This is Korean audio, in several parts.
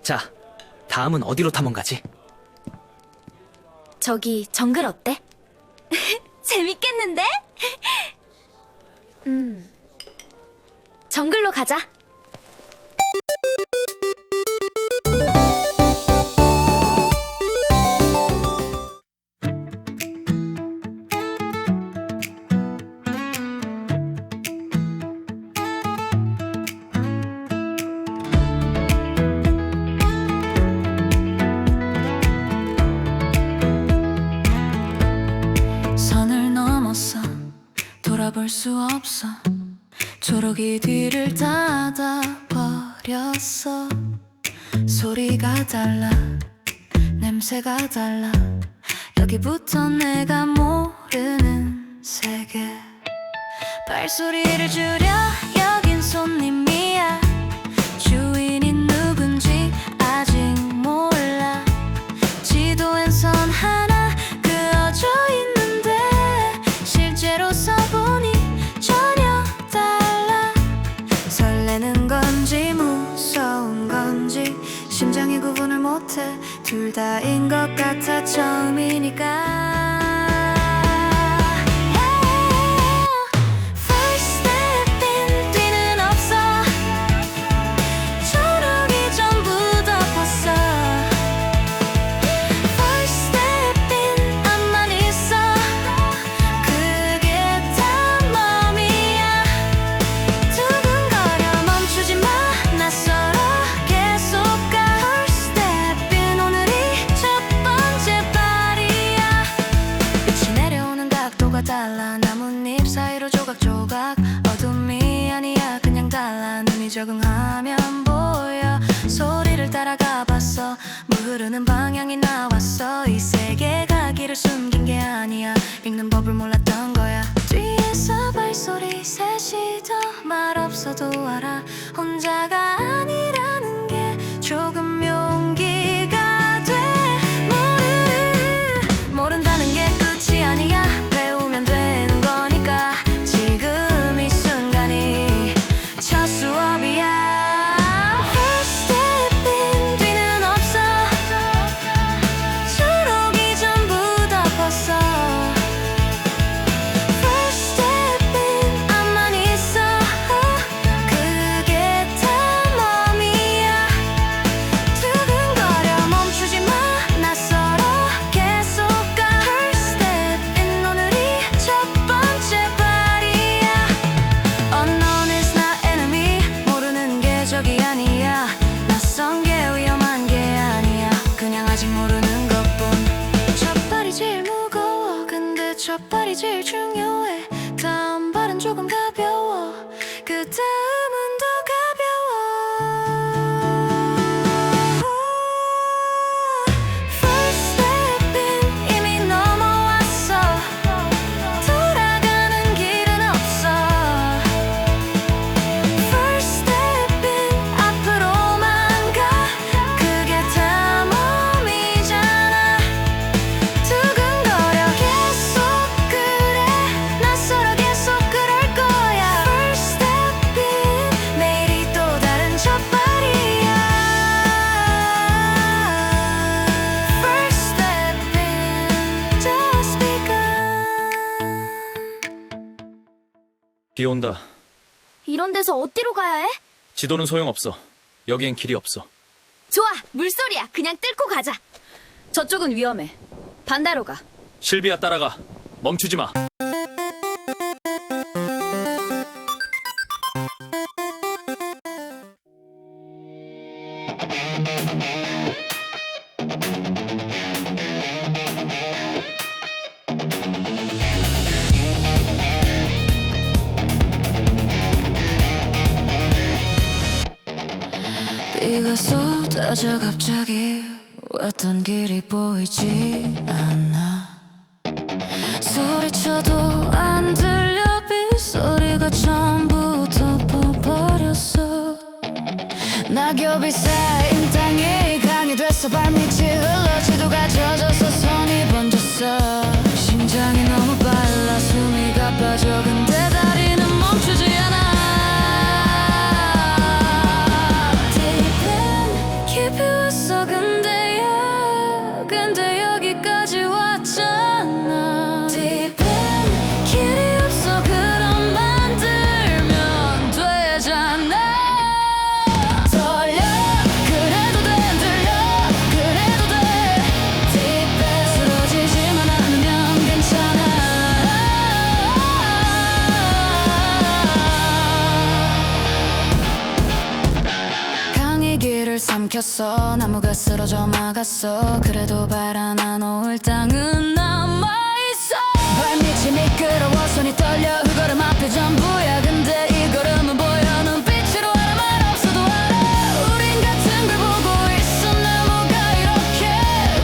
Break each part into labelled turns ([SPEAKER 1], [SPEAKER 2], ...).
[SPEAKER 1] 자, 다음은 어디로 탐험 가지?
[SPEAKER 2] 저기 정글 어때? 재밌겠는데? 정글로 가자.
[SPEAKER 3] 선을 넘었어 돌아볼 수 없어 초록이 뒤를 닫아버렸어 소리가 달라 냄새가 달라 여기부터 내가 모르는 세계 발소리를 줄여 여긴 손님이야 주인이 누군지 아직 몰라 지도엔 선 하나 그어져 있는데 실제로 써보니 전혀 달라 설레는 건지 무서운 건지 심장이 구분을 못해 둘 다인 것 같아 처음이니까 First step in 뒤는 없어 초록이 전부 덮었어 First step in 앞만 있어 그게 다 맘이야 두근거려 멈추지 마 낯설어 계속 가 First step in 오늘이 첫 번째 발이야 빛이 내려오는 각도가 달라 나뭇잎 사이로 조각조각 어둠이 아니야 그냥 달라 눈이 적응하면 보여 소리를 따라가 봤어 물 흐르는 방향이 나왔어 이 세계가 길을 숨긴 게 아니야 읽는 법을 몰랐던 거야 뒤에서 발소리 셋이 더 말 없어도 알아 혼자가 아니라는 게 조금 용기가 돼 모른다는 게 끝이 아니야 배우면 되는 거니까 지금 이 순간이 첫 수업이야 First step in 뒤는 없어 초록이 전부 덮었어 First step in 앞만 있어 그게 다 맘이야 두근거려 멈추지 마 낯설어 계속 가 First step in 오늘이 첫 번째 발이야 Unknown is not enemy 모르는 게 적이 아니야 낯선 게 위험한 게 아니야 그냥 아직 모르는 것뿐 첫 발이 제일 무거워 근데 첫 발이 제일 중요해 다음 발은 조금 가벼워 그 다음은 더 가벼워 First step in 이미 넘어왔어 돌아가는 길은 없어 First step in 앞으로만 가 그게 다 몸이잖아 두근거려 계속 그래 낯설어 계속 그럴 거야 First step in 매일이 또 다른 첫 발이야 First step in just begun
[SPEAKER 1] 비 온다.
[SPEAKER 2] 이런 데서 어디로 가야 해?
[SPEAKER 1] 지도는 소용없어. 여기엔 길이 없어.
[SPEAKER 2] 좋아, 물소리야. 그냥 뚫고 가자. 저쪽은 위험해. 반대로 가.
[SPEAKER 1] 실비야 따라가. 멈추지 마.
[SPEAKER 3] 비가 쏟아져 갑자기 왔던 길이 보이지 않아 소리쳐도 안 들려 빗소리가 전부 덮어버렸어 낙엽이 쌓인 땅이 강이 됐어 발밑이 흘러 지도가 젖어서 손이 번졌어 심장이 너무 빨라 숨이 가빠져 근데 다리는 멈추지 않아 Deep in, keep you 분위기를 삼켰어. 나무가 쓰러져 막았어. 그래도 발 하나 놓을 땅은 남아있어. 발밑이 미끄러워 손이 떨려. 그 걸음 앞에 전부야. 근데 이 걸음은 보여. 눈빛으로 알아 말 없어도 알아. 우린 같은 걸 보고 있어. 나무가 이렇게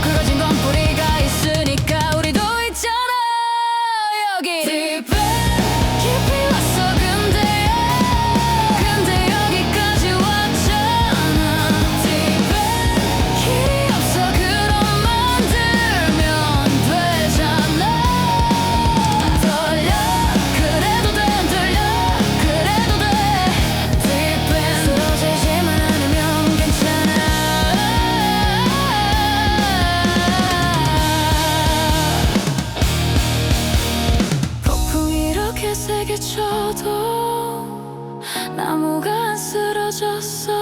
[SPEAKER 3] 굵어진 건 뿌리가 있으니까 우리도 있잖아. 여기 Deep End 깊이 왔어. 근데 여기까지 왔잖아. Deep End 길이 없어. 그럼 만들면 되잖아. 떨려 그래도 돼. 들려 그래도 돼. Deep End 쓰러지지만 않으면 괜찮아. 폭풍이 이렇게 세게 쳐도 나무가 안 쓰러졌어.